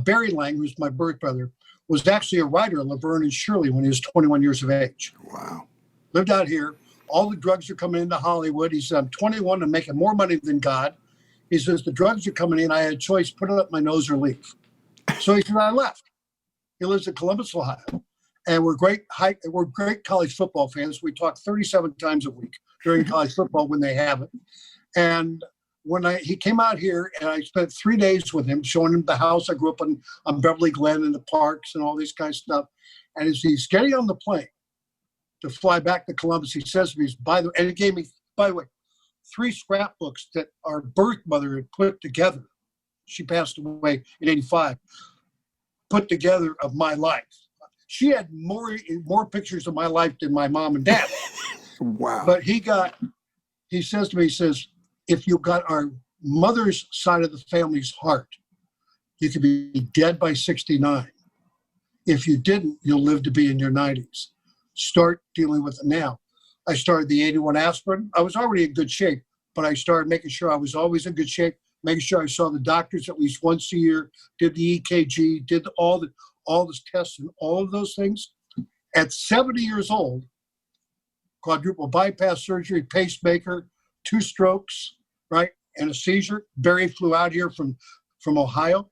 Barry Lang, who's my birth brother, was actually a writer in Laverne and Shirley when he was 21 years of age. Wow. Lived out here. All the drugs are coming into Hollywood. He said, I'm 21 and making more money than God. He says, the drugs are coming in. I had a choice, put it up my nose or leave. So he said, I left. He lives in Columbus, Ohio. And we're great college football fans. We talk 37 times a week during college football when they have it. And when he came out here, and I spent 3 days with him, showing him the house I grew up on Beverly Glen and the parks and all this kind of stuff. And as he's getting on the plane to fly back to Columbus, he says to me, and he gave me, by the way, 3 scrapbooks that our birth mother had put together. She passed away in 85, put together of my life. She had more pictures of my life than my mom and dad. Wow. But he says to me, if you got our mother's side of the family's heart, you could be dead by 69. If you didn't, you'll live to be in your 90s. Start dealing with it now. I started the 81 aspirin. I was already in good shape, but I started making sure I was always in good shape, making sure I saw the doctors at least once a year, did the EKG, did all the tests and all of those things. At 70 years old, quadruple bypass surgery, pacemaker, 2 strokes, right, and a seizure. Barry flew out here from Ohio,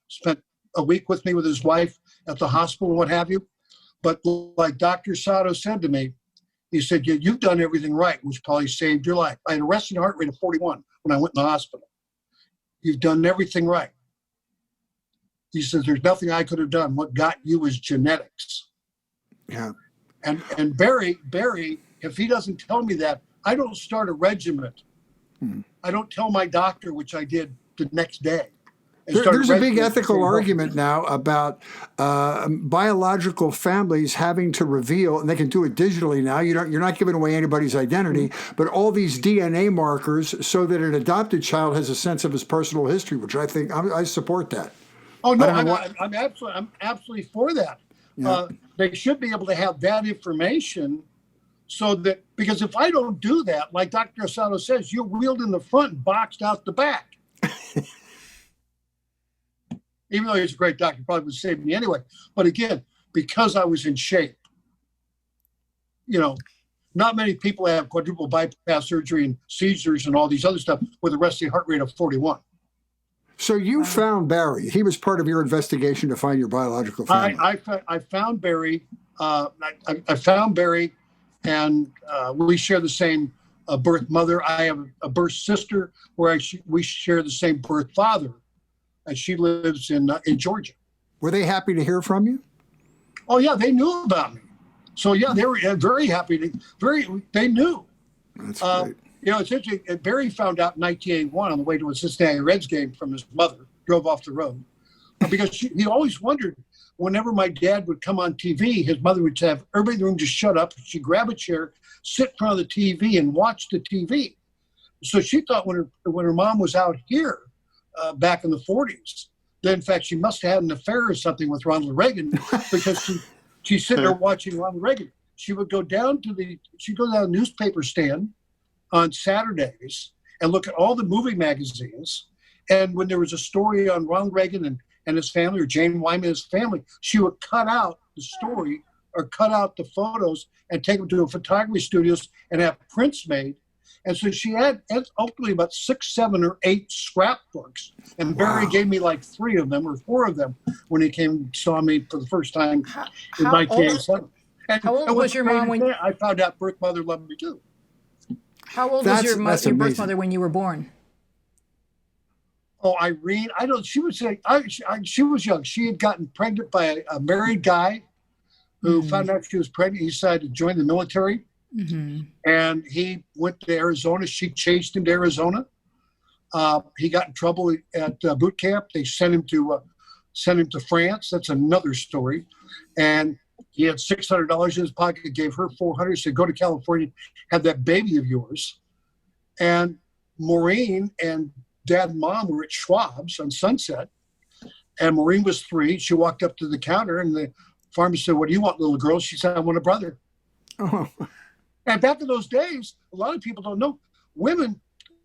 spent a week with me with his wife at the hospital and what have you. But like Dr. Sato said to me, he said, you've done everything right, which probably saved your life. I had a resting heart rate of 41 when I went in the hospital. You've done everything right. He says, there's nothing I could have done. What got you is genetics. Yeah. And Barry, if he doesn't tell me that, I don't start a regiment. I don't tell my doctor, which I did the next day. There's a big ethical argument now about biological families having to reveal, and they can do it digitally now. You're not giving away anybody's identity, but all these DNA markers so that an adopted child has a sense of his personal history, which I think I support that. Oh no, I'm absolutely for that. Yeah. They should be able to have that information, so that, because if I don't do that, like Dr. Osato says, you're wheeled in the front and boxed out the back. Even though he's a great doctor, probably would save me anyway. But again, because I was in shape, not many people have quadruple bypass surgery and seizures and all these other stuff with a resting heart rate of 41. So you found Barry. He was part of your investigation to find your biological family. I found Barry. I found Barry, and we share the same birth mother. I have a birth sister where we share the same birth father, and she lives in Georgia. Were they happy to hear from you? Oh yeah, they knew about me. So yeah, they were very happy. They knew. That's great. It's interesting. Barry found out in 1981 on the way to a Cincinnati Reds game from his mother, drove off the road, because he always wondered, whenever my dad would come on TV, his mother would have everybody in the room just shut up. She'd grab a chair, sit in front of the TV, and watch the TV. So she thought when her mom was out here back in the 40s, that in fact she must have had an affair or something with Ronald Reagan, because she's sitting there watching Ronald Reagan. She would go down to the newspaper stand on Saturdays and look at all the movie magazines. And when there was a story on Ronald Reagan and his family, or Jane Wyman and his family, she would cut out the story or cut out the photos and take them to a photography studios and have prints made. And so she had ultimately about 6, 7, or 8 scrapbooks. And Barry gave me like 3 of them or 4 of them when he came and saw me for the first time in 1987. How old was your mom when I found out birth mother loved me too? How old was your birth mother when you were born? Oh, Irene, I don't. She was she was young. She had gotten pregnant by a married guy who found out she was pregnant. He decided to join the military, and he went to Arizona. She chased him to Arizona. He got in trouble at boot camp. They sent him to France. That's another story. And he had $600 in his pocket. Gave her $400. Said, "Go to California, have that baby of yours." And Maureen and Dad and Mom were at Schwab's on Sunset, and Maureen was 3. She walked up to the counter, and the pharmacist said, "What do you want, little girl?" She said, "I want a brother." Oh. And back in those days, a lot of people don't know, women,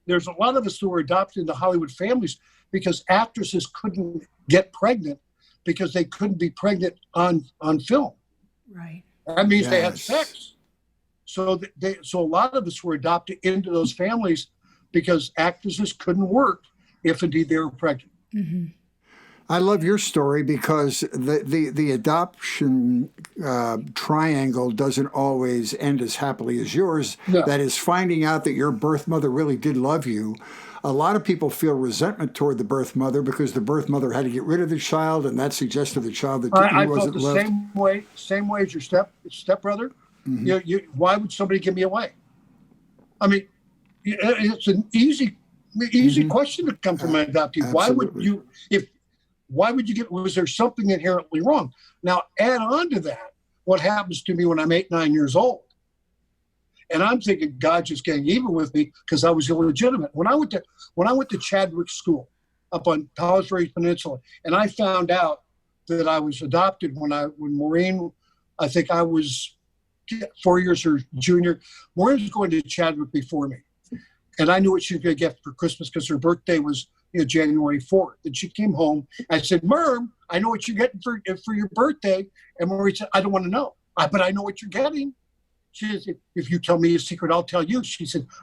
there's a lot of us who were adopted into Hollywood families because actresses couldn't get pregnant because they couldn't be pregnant on film. Right. That means they had sex. So so a lot of us were adopted into those families because actresses couldn't work if indeed they were pregnant. I love your story because the adoption triangle doesn't always end as happily as yours. No. That is, finding out that your birth mother really did love you. A lot of people feel resentment toward the birth mother because the birth mother had to get rid of the child, and that suggests to the child that I wasn't felt the loved. same way as your stepbrother. Why would somebody give me away? I mean, it's an easy question to come from an adoptee. Absolutely. Why would you get? Was there something inherently wrong? Now add on to that what happens to me when I'm 8, 9 years old, and I'm thinking God's just getting even with me because I was illegitimate. When I went to Chadwick School up on Palos Verdes Peninsula, and I found out that I was adopted when Maureen, I think I was 4 years her junior. Maureen was going to Chadwick before me. And I knew what she was going to get for Christmas because her birthday was January 4th. And she came home. I said, "Merm, I know what you're getting for your birthday." And Maureen said, "I don't want to know. But I know what you're getting." She said, "If you tell me a secret, I'll tell you."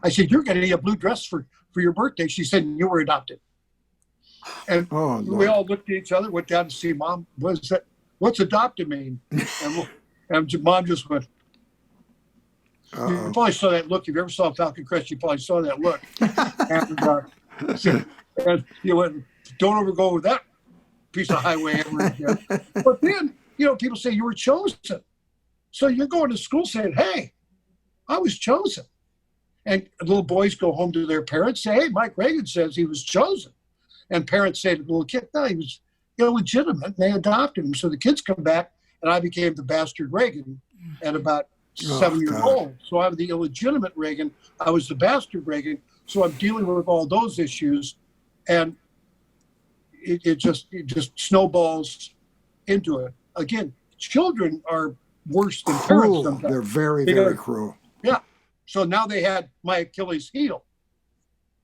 I said, "You're getting a blue dress for your birthday." She said, "You were adopted." And we all looked at each other, went down to see Mom. What's adopted mean? And Mom just went, You probably saw that look. If you ever saw Falcon Crest, you probably saw that look. And you went, "Don't ever go over that piece of highway ever again." But then, people say you were chosen. So you're going to school saying, "Hey, I was chosen." And little boys go home to their parents, say, "Hey, Mike Reagan says he was chosen." And parents say to the little kid, "No, he was illegitimate." And they adopted him. So the kids come back, and I became the bastard Reagan at about 7 years old. So I'm the illegitimate Reagan. I was the bastard Reagan. So I'm dealing with all those issues, and it just snowballs into it. Again, children are worse than parents sometimes. They're very, very cruel. Yeah. So now they had my Achilles heel.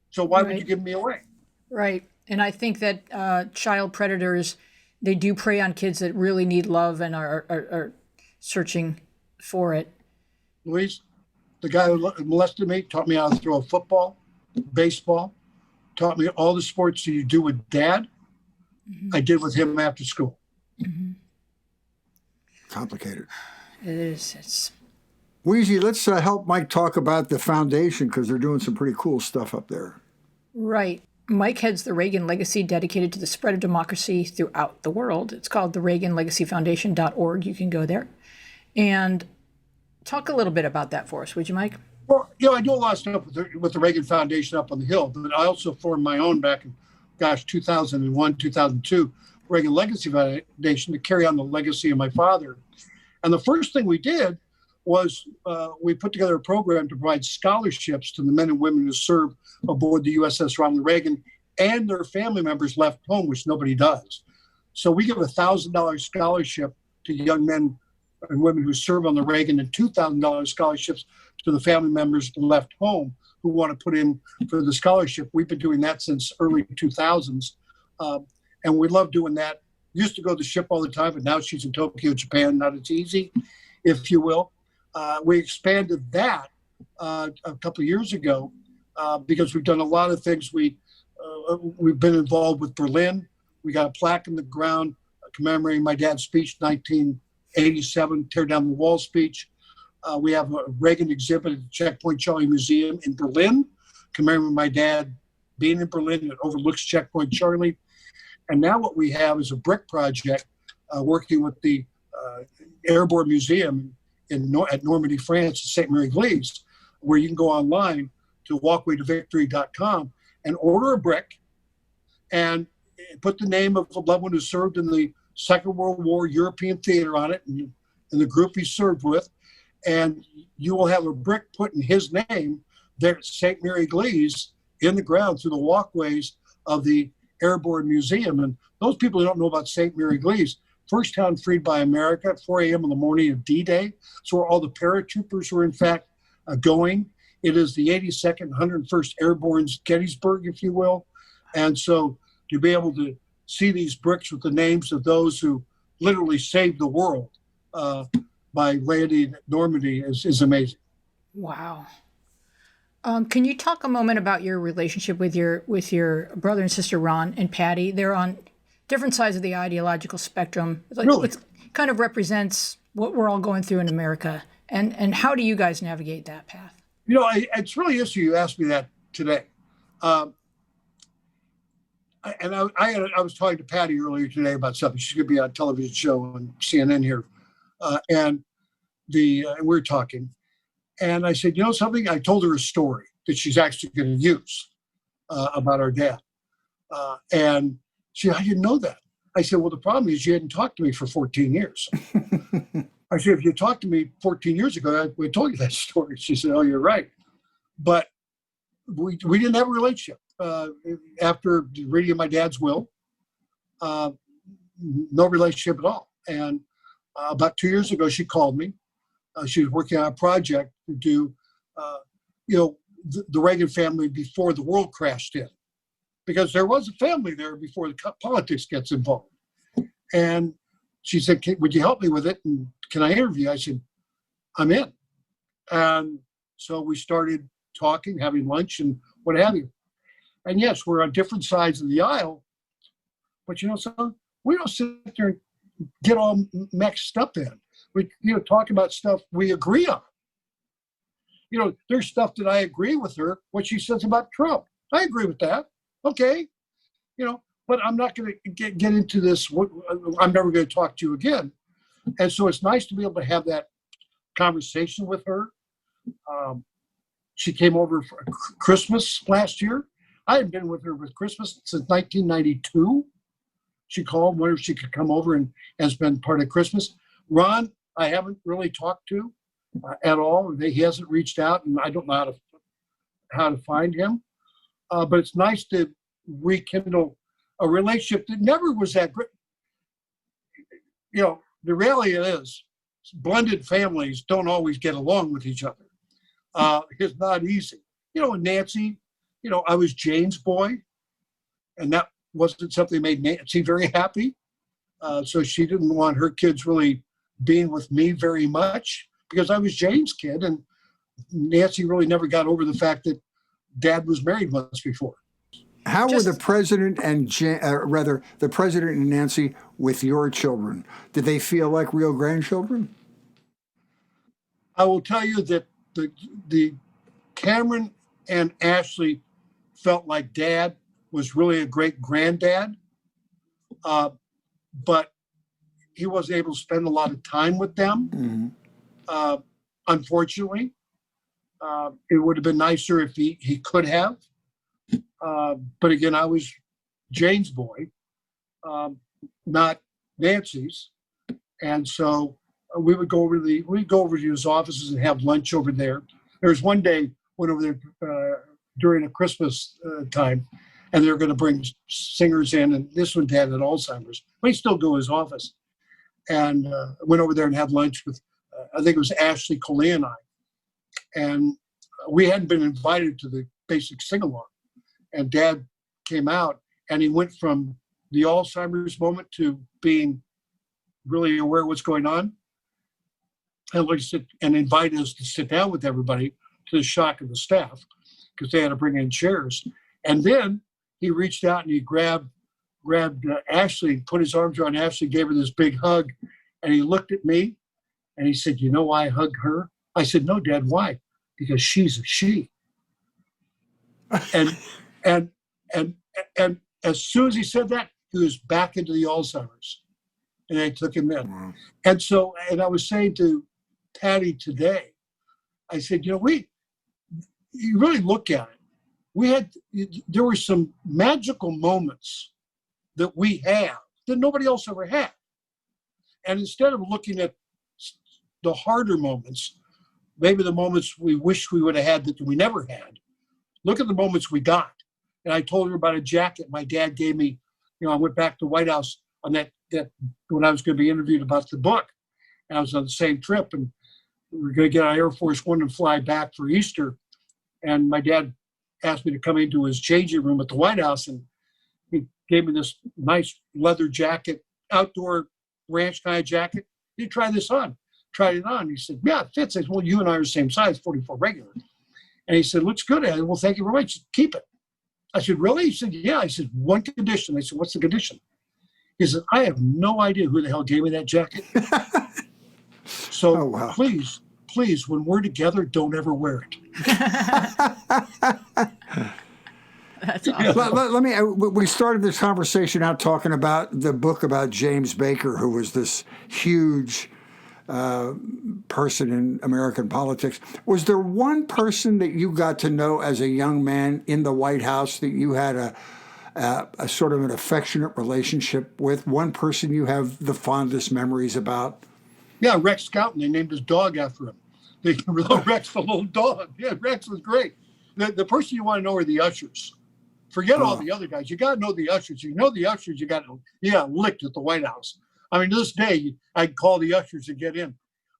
So why would you give me away? Right. And I think that child predators, they do prey on kids that really need love and are searching for it. Luis, the guy who molested me, taught me how to throw a football, baseball, taught me all the sports that you do with Dad. I did with him after school. Complicated. It is. It's Weezy, let's help Mike talk about the foundation because they're doing some pretty cool stuff up there. Right. Mike heads the Reagan Legacy dedicated to the spread of democracy throughout the world. It's called the ReaganLegacyFoundation.org. You can go there. And talk a little bit about that for us, would you, Mike? Well, I do a lot of stuff with the Reagan Foundation up on the Hill, but I also formed my own back in, 2001, 2002, Reagan Legacy Foundation to carry on the legacy of my father. And the first thing we did was we put together a program to provide scholarships to the men and women who served aboard the USS Ronald Reagan and their family members left home, which nobody does. So we give a $1,000 scholarship to young men and women who serve on the Reagan, and $2,000 scholarships to the family members left home who want to put in for the scholarship. We've been doing that since early 2000s. And we love doing that. Used to go to the ship all the time, but now she's in Tokyo, Japan. Not as easy, if you will. We expanded that a couple of years ago because we've done a lot of things. We've been involved with Berlin. We got a plaque in the ground commemorating my dad's speech, 1987, Tear Down the Wall speech. We have a Reagan exhibit at the Checkpoint Charlie Museum in Berlin, commemorating my dad being in Berlin. It overlooks Checkpoint Charlie. And now what we have is a brick project working with the Airborne Museum at Normandy, France, St. Mary Glaser, where you can go online to walkwaytovictory.com and order a brick and put the name of a loved one who served in the Second World War European theater on it and the group he served with. And you will have a brick put in his name there at St. Mary Glaser in the ground through the walkways of the Airborne Museum. And those people who don't know about St. Mary Glaser, first town freed by America at 4 a.m. on the morning of D-Day. So where all the paratroopers were in fact going. It is the 82nd, 101st Airborne's Gettysburg, if you will. And so to be able to see these bricks with the names of those who literally saved the world by landing at Normandy is amazing. Wow. Can you talk a moment about your relationship with your brother and sister Ron and Patty? They're on different sides of the ideological spectrum. Really? It kind of represents what we're all going through in America. And how do you guys navigate that path? You know, it's really interesting you asked me that today. I was talking to Patty earlier today about something. She's going to be on a television show on CNN here. And we were talking. And I said, you know something? I told her a story that she's actually going to use about our dad. And she said, I didn't know that. I said, well, the problem is you hadn't talked to me for 14 years. I said, if you talked to me 14 years ago, I would told you that story. She said, oh, you're right. But we didn't have a relationship. After reading my dad's will, no relationship at all. And about 2 years ago, she called me. She was working on a project to do, the Reagan family before the world crashed in. Because there was a family there before the politics gets involved. And she said, would you help me with it? And can I interview you? I said, I'm in. And so we started talking, having lunch and what have you. And yes, we're on different sides of the aisle. But you know something? We don't sit there and get all mixed up in. We talk about stuff we agree on. There's stuff that I agree with her, what she says about Trump. I agree with that. Okay. But I'm not going to get into this. I'm never going to talk to you again. And so it's nice to be able to have that conversation with her. She came over for Christmas last year. I hadn't been with her with Christmas since 1992. She called, wondered if she could come over and spend part of Christmas. Ron, I haven't really talked to at all. He hasn't reached out, and I don't know how to find him. But it's nice to rekindle a relationship that never was that great. The reality is blended families don't always get along with each other. It's not easy. And Nancy, I was Jane's boy, and that wasn't something that made Nancy very happy. So she didn't want her kids really being with me very much because I was Jane's kid, and Nancy really never got over the fact that Dad was married once before. How were the president and the president and Nancy with your children? Did they feel like real grandchildren? I will tell you that the Cameron and Ashley felt like Dad was really a great granddad, but he wasn't able to spend a lot of time with them. Mm-hmm. Unfortunately, it would have been nicer if he could have. But again, I was Jane's boy, not Nancy's, and so we would go over to his offices and have lunch over there. There was one day went over there during a Christmas time, and they were going to bring singers in, and this one Dad had Alzheimer's, but he still go to his office. and went over there and had lunch with, I think it was Ashley Coley and I. And we hadn't been invited to the basic sing-along. And Dad came out, and he went from the Alzheimer's moment to being really aware of what's going on. And invited us to sit down with everybody, to the shock of the staff, because they had to bring in chairs. And then he reached out and he grabbed Ashley, put his arms around Ashley, gave her this big hug, and he looked at me and he said, "You know why I hug her?" I said, "No, Dad, why?" "Because she's a she." And as soon as he said that, he was back into the Alzheimer's, and they took him in. Wow. And I was saying to Patty today, I said, you really look at it. There were some magical moments that we have that nobody else ever had. And instead of looking at the harder moments, maybe the moments we wish we would have had that we never had, look at the moments we got. And I told her about a jacket my dad gave me. I went back to the White House on that when I was going to be interviewed about the book. And I was on the same trip, and we were going to get on Air Force One and fly back for Easter. And my dad asked me to come into his changing room at the White House, and he gave me this nice leather jacket, outdoor ranch kind of jacket. "You try this on." Tried it on. He said, "Yeah, it fits." I said, "Well, you and I are the same size, 44 regular." And he said, "Looks good." I said, "Well, thank you very much. Keep it." I said, "Really?" He said, "Yeah." I said, "One condition." I said, "What's the condition?" He said, "I have no idea who the hell gave me that jacket. So oh, wow. please, when we're together, don't ever wear it." That's awesome. We started this conversation out talking about the book about James Baker, who was this huge person in American politics. Was there one person that you got to know as a young man in the White House that you had a sort of an affectionate relationship with? One person you have the fondest memories about? Yeah, Rex Scouten. They named his dog after him. Rex, the little dog. Yeah, Rex was great. The person you want to know are the ushers. Forget all the other guys. You got to know the ushers. You know the ushers, you got licked at the White House. I mean, to this day, I'd call the ushers to get in.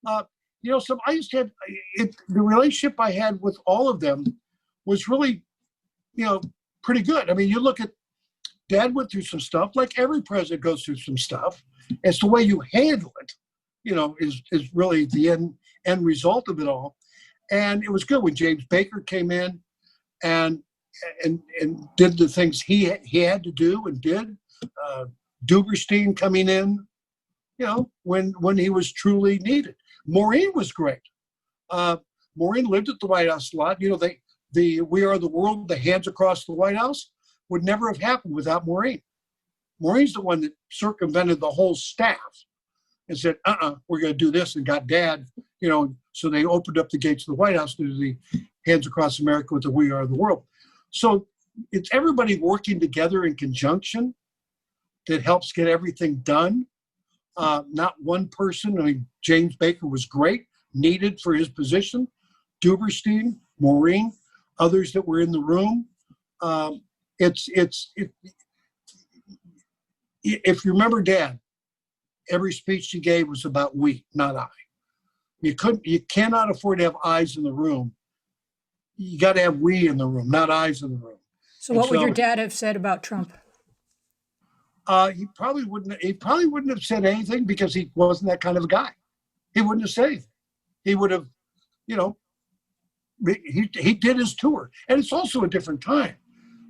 I used to have the relationship I had with all of them was really, pretty good. I mean, you look at Dad went through some stuff, like every president goes through some stuff. It's the way you handle it, is really the end result of it all. And it was good when James Baker came in and did the things he had to do and did. Duberstein coming in, when he was truly needed. Maureen was great. Maureen lived at the White House a lot. The We Are the World, the hands across the White House would never have happened without Maureen. Maureen's the one that circumvented the whole staff and said, we're going to do this, and got Dad, so they opened up the gates of the White House to do the hands across America with the We Are the World. So it's everybody working together in conjunction that helps get everything done. Not one person. I mean, James Baker was great, needed for his position. Duberstein, Maureen, others that were in the room. If you remember Dad, every speech he gave was about we, not I. You cannot afford to have I's in the room. You got to have we in the room, not I's in the room. So what would your dad have said about Trump? He probably wouldn't have said anything, because he wasn't that kind of a guy. He wouldn't have said anything. He would have, he did his tour. And it's also a different time.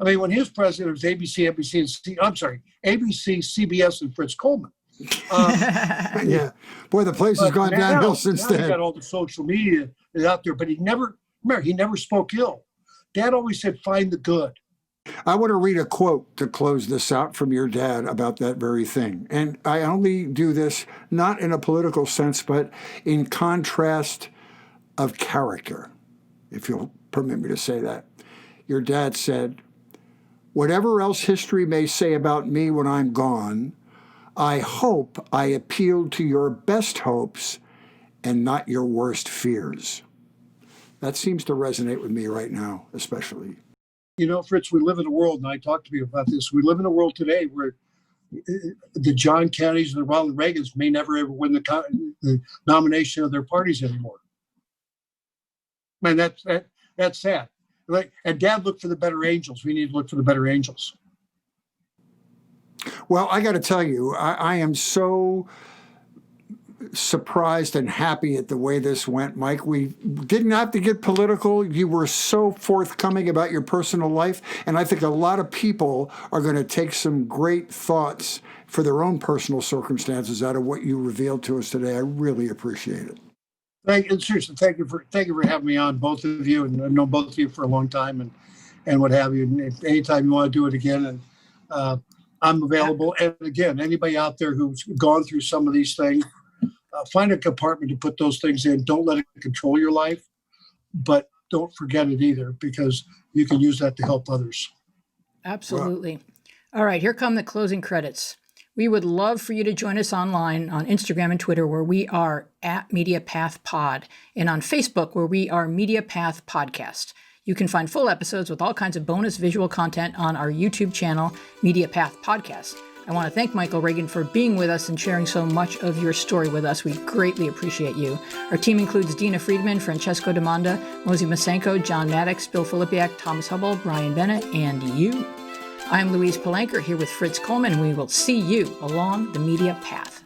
I mean, when his president was ABC, ABC, CBS, and Fritz Coleman. Yeah. Boy, the place has gone downhill since then. He got all the social media out there, but he never spoke ill. Dad always said, find the good. I want to read a quote to close this out from your dad about that very thing. And I only do this not in a political sense, but in contrast of character, if you'll permit me to say that. Your dad said, "Whatever else history may say about me when I'm gone, I hope I appealed to your best hopes and not your worst fears." That seems to resonate with me right now, especially. Fritz, we live in a world, and I talk to people about this, we live in a world today where the John Kennedys and the Ronald Reagans may never ever win the nomination of their parties anymore. Man, that's sad. Like, and Dad looked for the better angels. We need to look for the better angels. Well, I got to tell you, I am so surprised and happy at the way this went, Mike. We didn't have to get political. You were so forthcoming about your personal life, and I think a lot of people are going to take some great thoughts for their own personal circumstances out of what you revealed to us today. I really appreciate it. Seriously, thank you for having me on, both of you, and I've known both of you for a long time, and what have you. And if anytime you want to do it again, and I'm available. And again, anybody out there who's gone through some of these things, find a compartment to put those things in. Don't let it control your life, but don't forget it either, because you can use that to help others. Absolutely. All right, here come the closing credits. We would love for you to join us online on Instagram and Twitter, where we are at MediaPathPod, and on Facebook, where we are MediaPath Podcast. You can find full episodes with all kinds of bonus visual content on our YouTube channel, MediaPath Podcast. I want to thank Michael Reagan for being with us and sharing so much of your story with us. We greatly appreciate you. Our team includes Dina Friedman, Francesco Demanda, Mosey Masenko, John Maddox, Bill Filipiak, Thomas Hubble, Brian Bennett, and you. I'm Louise Palanker here with Fritz Coleman, and we will see you along the media path.